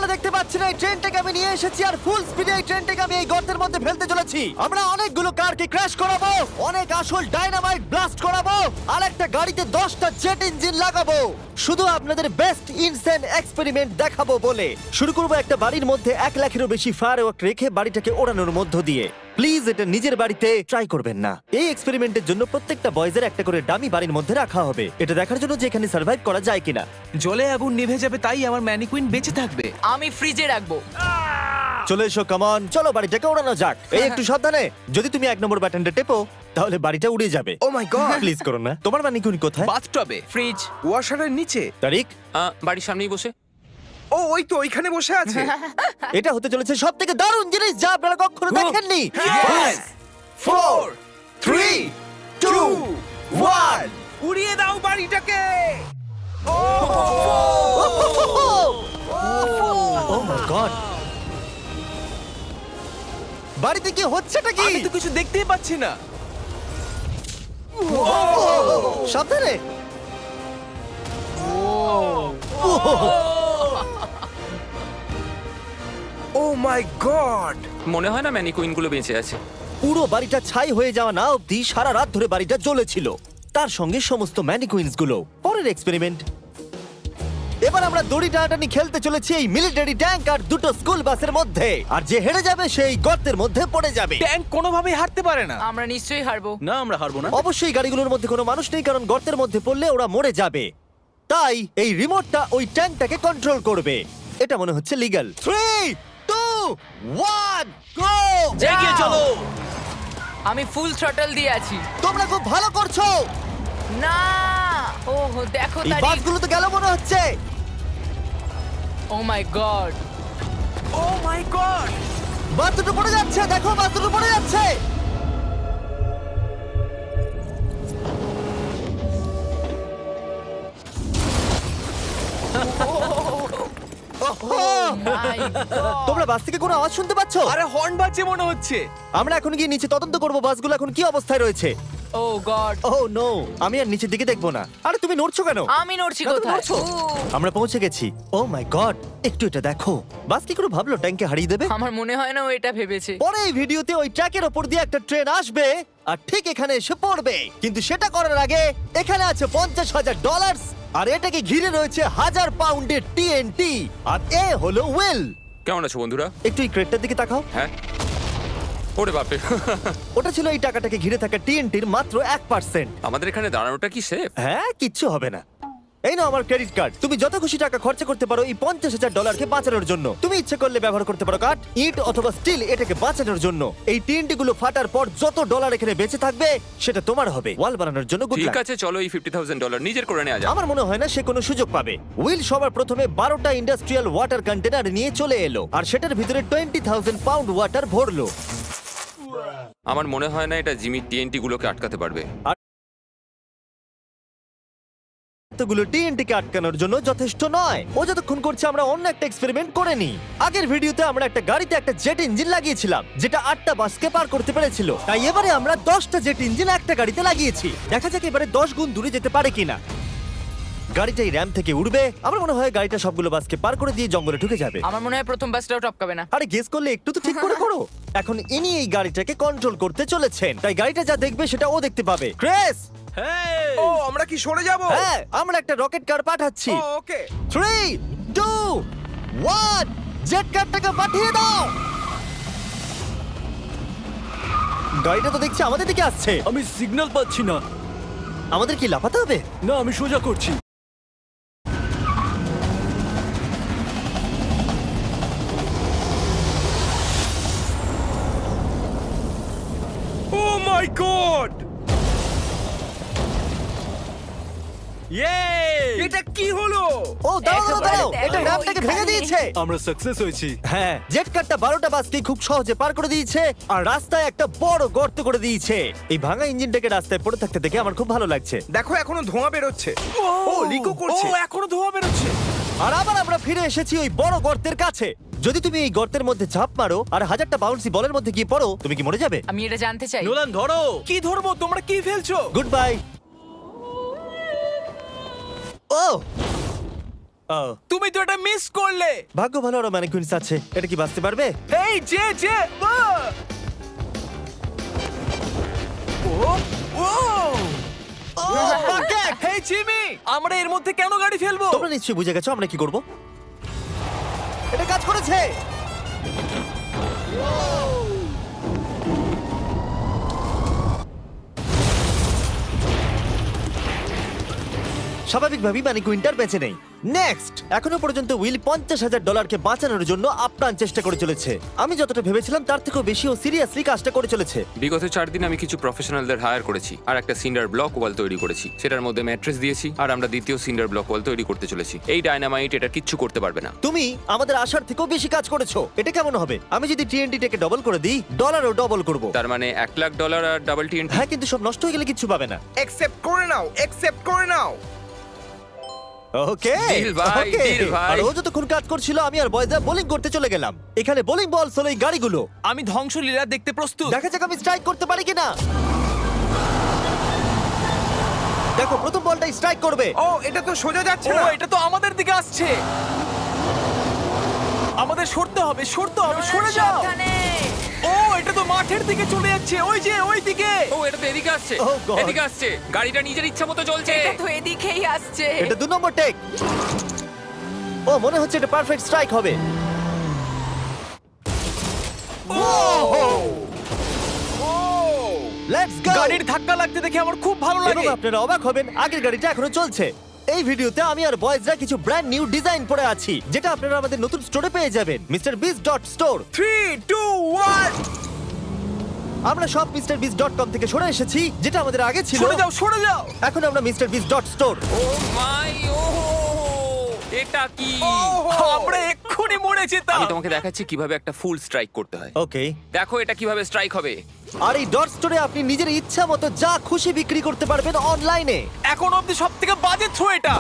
আপনারা দেখতে পাচ্ছেন এই ট্রেনটাকে আমি নিয়ে এসেছি আর ফুল স্পিডে এই ট্রেনটাকে আমি এই গর্তের মধ্যে ফেলতে চলেছি। আমরা অনেকগুলো কারকে ক্র্যাশ করাবো, অনেক আসল ডাইনামাইট ব্লাস্ট করাবো, আর একটা গাড়িতে 10টা জেট ইঞ্জিন লাগাবো, শুধু আপনাদের বেস্ট ইনসেন এক্সপেরিমেন্ট দেখাবো বলে। শুরু করবো একটা বাড়ির মধ্যে 1 লাখেরও বেশি ফায়ারওয়ার্ক রেখে বাড়িটাকে ওড়ানোর মধ্য দিয়ে। প্লিজ এটা নিজের বাড়িতে ট্রাই করবেন না। এই এক্সপেরিমেন্টের জন্য প্রত্যেকটা বয়েজের একটা করে ডামি বাড়ির মধ্যে রাখা হবে, এটা দেখার জন্য যে এখানে সার্ভাইভ করা যায় কিনা। জলে আগুন নিভে যাবে, তাই আমার ম্যানিকুইন বেঁচে থাকবে। আমি ফ্রিজে রাখবো। চলে এসো, কামন, চলো বাড়িটাকে ওড়ানো যাক। এই একটু সাবধানে, যদি তুমি 1 নম্বর বাটনটা টেপো তাহলে বাড়িটা উড়ে যাবে। ও মাই গড! প্লিজ করো না। তোমার ম্যানিকুইন কোথায়? বাথটবে, ফ্রিজ ওয়াশারের নিচে। তারিক, বাড়ির সামনেই বসে। ও ওই তো ওইখানে বসে আছে। এটা হতে চলেছে সবথেকে দারুণ জিনিস যা আপনারা কখনো দেখেননি। 5 4 3 2 1 উড়িয়ে দাও বাড়িটাকে। ও মাই গড, বাড়িতে কি হচ্ছেটা কি? আমি তো কিছু দেখতেই পাচ্ছি না। সাবধানে। ও মাই গড! মনে হয় না ম্যানিকুইন গুলো বেঁচে আছে। পুরো বাড়িটা ছাই হয়ে যাওয়া না অবধি সারা রাত ধরে বাড়িটা জ্বলেছিল, তার সঙ্গে সমস্ত ম্যানিকুইন্স গুলো। পরের এক্সপেরিমেন্ট, এবার আমরা দড়ি টানাটানি খেলতে চলেছি এই মিলিটারি ট্যাঙ্ক আর 2টো স্কুল বাসের মধ্যে, আর যে হেরে যাবে সেই গর্তের মধ্যে পড়ে যাবে। ট্যাঙ্ক কোনোভাবেই হারতে পারে না। আমরা নিশ্চয়ই হারবো। না, আমরা হারবো না। অবশ্যই গাড়িগুলোর মধ্যে কোনো মানুষ নেই, কারণ গর্তের মধ্যে পড়লে ওরা মরে যাবে। তাই এই রিমোটটা ওই ট্যাঙ্কটাকে কন্ট্রোল করবে। এটা মনে হচ্ছে লিগ্যাল। 3 2 1 গো! এগিয়ে চলো। আমি ফুল থ্রটল দিয়ে আছি। তোমরা খুব ভালো করছো। না, ওহ দেখো এই তারিখ। বাসগুলো তো গেল মনে হচ্ছে। ও মাই গড, ও মাই গড! বাস দুটো পড়ে যাচ্ছে, দেখো বাস দুটো পড়ে যাচ্ছে। তোমরা বাস থেকে কোনো আওয়াজ শুনতে পাচ্ছ? আরে হর্ন বাজছে মনে হচ্ছে। আমরা এখন গিয়ে নিচে তদন্ত করব বাসগুলো এখন কি অবস্থায় রয়েছে। ও গড, ও নো, আমি আর নিচের দিকে দেখবো না। আরে তুমি নড়ছো কেন? আমি নড়ছি না, তুমি কোথায়? নড়ছো। আমরা পৌঁছে গেছি। ও মাই গড, একটু এটা দেখো। বাস কি করে ভাবলো ট্যাঙ্কে হারিয়ে দেবে? আমার মনে হয় না ও এটা ভেবেছে। পরে এই ভিডিওতে ওই ট্র্যাকের ওপর দিয়ে একটা ট্রেন আসবে আর ঠিক এখানে এসে পড়বে, কিন্তু সেটা করার আগে এখানে আছে $50,000 আর এটাকে ঘিরে রয়েছে 1000 পাউন্ডের TNT, আর এ হলো উইল। কেমন আছো বন্ধুরা? একটু এই ক্রেটটার দিকে তাকাও। হ্যাঁ, ওরে বাপরে। ওটা ছিল এই টাকাটাকে ঘিরে থাকা TNTর মাত্র 1%। আমাদের এখানে দাঁড়ানোটা কি সেফ? হ্যাঁ, কিচ্ছু হবে না। এই নাও আমার ক্রেডিট কার্ড, তুমি যত খুশি টাকা খরচা করতে পারো এই $50,000 বাঁচানোর জন্য। তুমি ইচ্ছে করলে ব্যবহার করতে পারো কাঠ, ইট অথবা স্টিল এটাকে বাঁচানোর জন্য। এই TNT গুলো ফাটার পর যত ডলার এখানে বেঁচে থাকবে সেটা তোমার হবে। ওয়াল বানানোর জন্য গুড ঠিক লাক। আছে, চলো এই $50,000 নিজের করে নেওয়া যাক। আমার মনে হয় না সে কোনো সুযোগ পাবে। উইল সবার প্রথমে 12টা ইন্ডাস্ট্রিয়াল ওয়াটার কন্টেনার নিয়ে চলে এলো আর সেটার ভিতরে 20,000 পাউন্ড ওয়াটার ভরলো। আমার মনে হয় না এটা জিমি TNT গুলোকে আটকাতে পারবে। এতগুলো TNT কে আটকানোর জন্য যথেষ্ট নয়। ও যতক্ষণ করছে আমরা অন্য একটা এক্সপেরিমেন্ট করে নিই। আগের ভিডিওতে আমরা একটা গাড়িতে একটা জেট ইঞ্জিন লাগিয়েছিলাম যেটা 8টা বাসকে পার করতে পেরেছিল। তাই এবারে আমরা 10টা জেট ইঞ্জিন একটা গাড়িতে লাগিয়েছি। দেখা যাক এবারে 10 গুণ দূরে যেতে পারে কিনা। গাড়িটা এই র্যাম্প থেকে উঠবে। আমার মনে হয় গাড়িটা সবগুলো বাসকে পার করে দিয়ে জঙ্গলে ঢুকে যাবে। আমার মনে হয় প্রথম বাসটাও টপকাবে না। আরে গেস করলে একটু তো ঠিক করে করো। এখন ইনি এই গাড়িটাকে কন্ট্রোল করতে চলেছেন, তাই গাড়িটা যা দেখবে সেটা ও দেখতে পাবে। ক্রেস! ও আমরা কি সরে যাব? হ্যাঁ, আমরা একটা রকেট কার পাঠাচ্ছি। ওকে। 3 2 1 জেট কারটাকে পাঠিয়ে দাও। গাড়িটা তো দেখছি আমাদের দিকে আসছে। আমি সিগন্যাল পাচ্ছি না। আমাদের কি লাফাতে হবে? না, আমি সোজা করছি। ও মাই গড! এটা কি হলো? ও দাঁড়াও দাঁড়াও দাঁড়াও, একেবারে এটা দেখো র্যাম্পটাকে ভেঙে এখানে। দিয়েছে। আমরা সাকসেস হয়েছি। হ্যাঁ, জেট কারটা 12টা বাসকে খুব সহজে পার করে দিয়েছে আর রাস্তায় একটা বড় গর্ত করে দিয়েছে। এই ভাঙা ইঞ্জিনটাকে রাস্তায় পড়ে থাকতে দেখে আমার খুব ভালো লাগছে। দেখো এখনো ধোঁয়া বেরোচ্ছে। ও লিকো করছে। ও এখনো ধোঁয়া বেরোচ্ছে। আর আবার আমরা ফিরে এসেছি ওই বড় গর্তের কাছে। যদি তুমি এই গর্তের মধ্যে ঝাঁপ মারো আর 1000টা বাউন্সি বলের মধ্যে গিয়ে পড়ো, তুমি কি মরে যাবে? আমি এটা জানতে চাই। নোলান ধরো। কি ধরবো? তোমরা কি ফেলছো? Good bye. ও ও, তুমি তো এটা মিস করলে। ভাগ্য ভালো আরো ম্যানিকুইন্স আছে। এটা কি বাঁচতে পারবে? এই যে ও ও ও, bucket! হেই জিমি, আমরা এর মধ্যে কেন গাড়ি ফেলবো? তোমরা নিশ্চয়ই বুঝে গেছো আমরা কি করব। এটা কাজ করেছে। স্বাভাবিকভাবেই ম্যানিকুইনটার বেঁচে নেই। নেক্সট, এখনো পর্যন্ত উইল $50,000 বাঁচানোর জন্য আপ্রাণ চেষ্টা করে চলেছে। আমি যতটা ভেবেছিলাম তার থেকেও বেশি ও সিরিয়াসলি কাজটা করে চলেছে। বিগত 4 দিন আমি কিছু প্রফেশনালদের হায়ার করেছি আর একটা সিন্ডার ব্লক ওয়াল তৈরি করেছি। সেটার মধ্যে ম্যাট্রেস দিয়েছি আর আমরা দ্বিতীয় সিন্ডার ব্লক ওয়াল তৈরি করতে চলেছি। এই ডায়নামাইট এটা কিচ্ছু করতে পারবে না। তুমি আমাদের আশার থেকেও বেশি কাজ করেছো। এটা কেমন হবে? আমি যদি TNT-টাকে ডবল করে দিই, ডলারও ডবল করব। তার মানে $1,00,000 আর ডাবল TNT। হ্যাঁ, কিন্তু সব নষ্ট হয়ে গেলে কিচ্ছু পাবে না। অ্যাকসেপ্ট করে নাও, অ্যাকসেপ্ট করে নাও। ওকে Deal ভাই, ওকে। deal ভাই। আর ও যতক্ষণ কাজ করছিল আমি আর বয়েজরা বোলিং করতে চলে গেলাম। এখানে বোলিং বল হলো এই গাড়িগুলো। আমি ধ্বংসলীলা দেখতে প্রস্তুত। দেখা যাক আমি স্ট্রাইক করতে পারি কিনা। দেখো, প্রথম বলটাই স্ট্রাইক করবে। ও, এটা তো সোজা যাচ্ছে না। এটা তো আমাদের দিকে আসছে। আমাদের সরতে হবে, সরতে হবে, সরে যাও। সাবধানে। ও, এটা তো মাঠের দিকে চলে যাচ্ছে, ওই যে ওই দিকে। ও, এটা তো এদিকে আসছে। Oh God! এদিকে আসছে। গাড়িটা নিজের ইচ্ছা মতো চলছে। এটা তো এদিকেই আসছে। এটা 2 নম্বর টেক। ও, মনে হচ্ছে এটা পারফেক্ট স্ট্রাইক হবে। Let's go. গাড়ির ধাক্কা লাগতে দেখে আমার খুব ভালো এবং লাগে। আপনারা অবাক হবেন, আগের গাড়িটা এখনো চলছে। এই ভিডিওতে আমি আর বয়েজরা কিছু ব্র্যান্ড নিউ ডিজাইন পরে আছি, যেটা আপনারা আমাদের নতুন স্টোরে পেয়ে যাবেন, MrBeast.store। 3, 2, 1, আমরা সব MrBeast.com থেকে সরে এসেছি, যেটা আমাদের আগে ছিল। সরে যাও, সরে যাও। এখন আমরা MrBeast.store। ও মাই, ও এটা কি? আমরা এক্ষুনি মরে যেতাম। আমি তোমাকে দেখাচ্ছি কিভাবে একটা ফুল স্ট্রাইক করতে হয়। ওকে। দেখো এটা কিভাবে স্ট্রাইক হবে। আর এই ডট স্টোরে আপনি নিজের ইচ্ছা মতো যা খুশি বিক্রি করতে পারবেন অনলাইনে। এখন অবধি সবথেকে বাজে থ্রো এটা।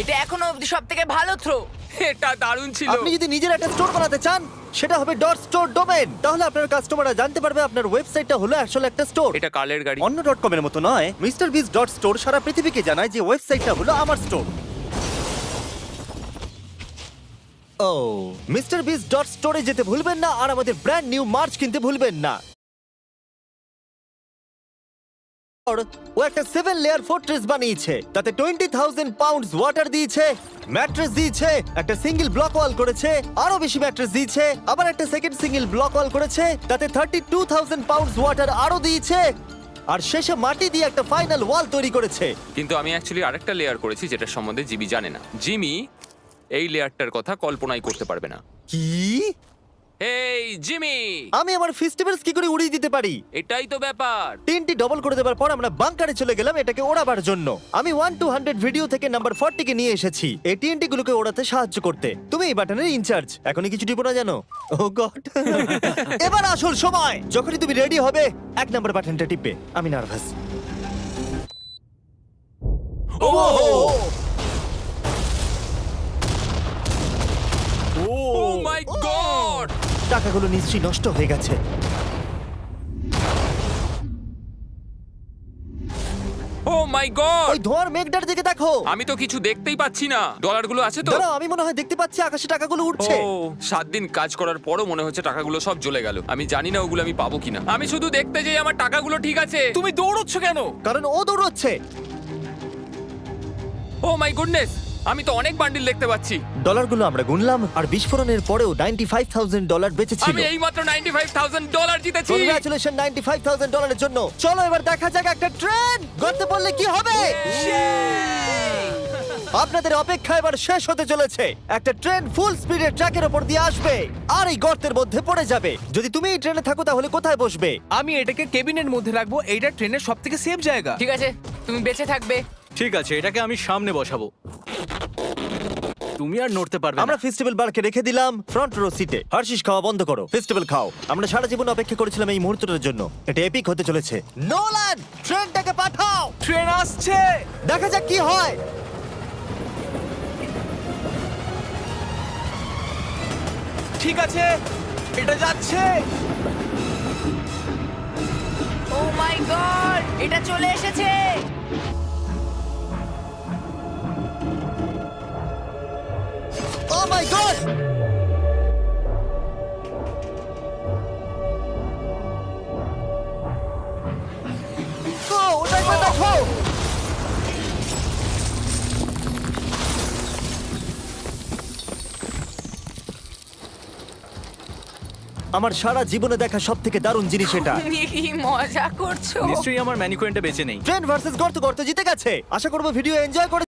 এটা এখনো অবধি সবথেকে ভালো থ্রো। এটা দারুণ ছিল। আপনি যদি নিজের একটা স্টোর বানাতে চান, সেটা হবে ডট স্টোর ডোমেন। তাহলে আপনার কাস্টমাররা জানতে পারবে আপনার ওয়েবসাইটটা হলো আসলে একটা স্টোর। এটা কালের গাড়ি। অন্য .com এর মতো নয়। MrBeast.store সারা পৃথিবীকে জানায় যে ওয়েবসাইটটা হলো আমার স্টোর। ও, MrBeast.store-এ যেতে ভুলবেন না আর আমাদের ব্র্যান্ড নিউ মার্চ কিনতে ভুলবেন না। ও একটা 7 লেয়ার ফোর্ট্রেস বানিয়েছে, তাতে 20,000 পাউন্ডস ওয়াটার দিয়েছে, ম্যাট্রেস দিয়েছে, একটা সিঙ্গেল ব্লক ওয়াল করেছে, আরো বেশি ম্যাট্রেস দিয়েছে, আবার একটা সেকেন্ড সিঙ্গেল ব্লক ওয়াল করেছে, তাতে 32,000 পাউন্ডস ওয়াটার আরো দিয়েছে, আর শেষে মাটি দিয়ে একটা ফাইনাল ওয়াল তৈরি করেছে। কিন্তু আমি অ্যাকচুয়ালি আরেকটা লেয়ার করেছি যেটা সম্বন্ধে জিমি জানে না। জিমি এই লেয়ারটার কথা কল্পনাই করতে পারবে না। কি? এই জিমি, আমি আমার ফেস্টিভ্যালস কি করে উড়িয়ে দিতে পারি? এটাই তো ব্যাপার। তিনটি ডবল করে দেওয়ার পর আমরা বাংকারে চলে গেলাম এটাকে ওড়াবার জন্য। আমি 1 to 100 ভিডিও থেকে নাম্বার 40 কে নিয়ে এসেছি এই TNT গুলোকে ওড়াতে সাহায্য করতে। তুমি এই বাটনের ইনচার্জ। এখনই কিছু টিপো না জানো? ও গড। এবার আসল সময়। যখনই তুমি রেডি হবে 1 নাম্বার বাটনটা টিপবে। আমি নার্ভাস। ও ও মাই গড! টাকাগুলো নিশ্চয়ই নষ্ট হয়ে গেছে। ও মাই গড! ওই ধোঁয়ার মেঘটার দিকে দেখো। আমি তো কিছু দেখতেই পাচ্ছি না। ডলারগুলো আছে তো? দাঁড়াও, আমি মনে হয় দেখতে পাচ্ছি আকাশে টাকাগুলো উঠছে। ও, 7 দিন কাজ করার পরও মনে হচ্ছে টাকাগুলো সব জ্বলে গেল। আমি জানি না ওগুলো আমি পাবো কিনা। আমি শুধু দেখতে যাই আমার টাকাগুলো ঠিক আছে। তুমি দৌড়চ্ছ কেন? কারণ ও দৌড়চ্ছে। ও মাই গুডনেস, আমি তো অনেক বান্ডিল দেখতে পাচ্ছি। ডলারগুলো আমরা গুনলাম আর বিস্ফোরণের পরেও $95,000 বেঁচে ছিল। আমি এইমাত্র $95,000 জিতেছি। কংগ্রাচুলেশন $95,000 জন্য। চলো এবার দেখা যাক একটা ট্রেন গর্তে পড়লে কি হবে। আপনাদের অপেক্ষা এবার শেষ হতে চলেছে। একটা ট্রেন ফুল স্পিডে ট্র্যাকের উপর দিয়ে আসবে আর এই গর্তের মধ্যে পড়ে যাবে। যদি তুমি এই ট্রেনে থাকো তাহলে কোথায় বসবে? আমি এটাকে কেবিনের মধ্যে রাখবো। এইটা ট্রেনের সবথেকে সেফ জায়গা। ঠিক আছে, তুমি বেঁচে থাকবে। ঠিক আছে, এটাকে আমি সামনে বসাবো। তুমি আর নড়তে পারবে আমরা না। ফেস্টিভ্যাল বারকে রেখে দিলাম ফ্রন্ট রো সিটে। হার্শিস খাওয়া বন্ধ করো, ফেস্টিভ্যাল খাও। আমরা সারা জীবন অপেক্ষা করেছিলাম এই মুহূর্তটার জন্য। এটা এপিক হতে চলেছে। নোলান, ট্রেনটাকে পাঠাও। ট্রেন আসছে। দেখা যাক কি হয়। ঠিক আছে, এটা যাচ্ছে। ও মাই গড, এটা চলে এসেছে। মাই গড! ওটা একবার দেখো! আমার সারা জীবনে দেখা সব থেকে দারুণ জিনিস এটা। তুমি কি মজা করছো? নিশ্চয়ই আমার ম্যানিকুইনটা বেঁচে নেই। ট্রেন ভার্সেস গর্ত জিতে গেছে। আশা করবো ভিডিও এনজয় করে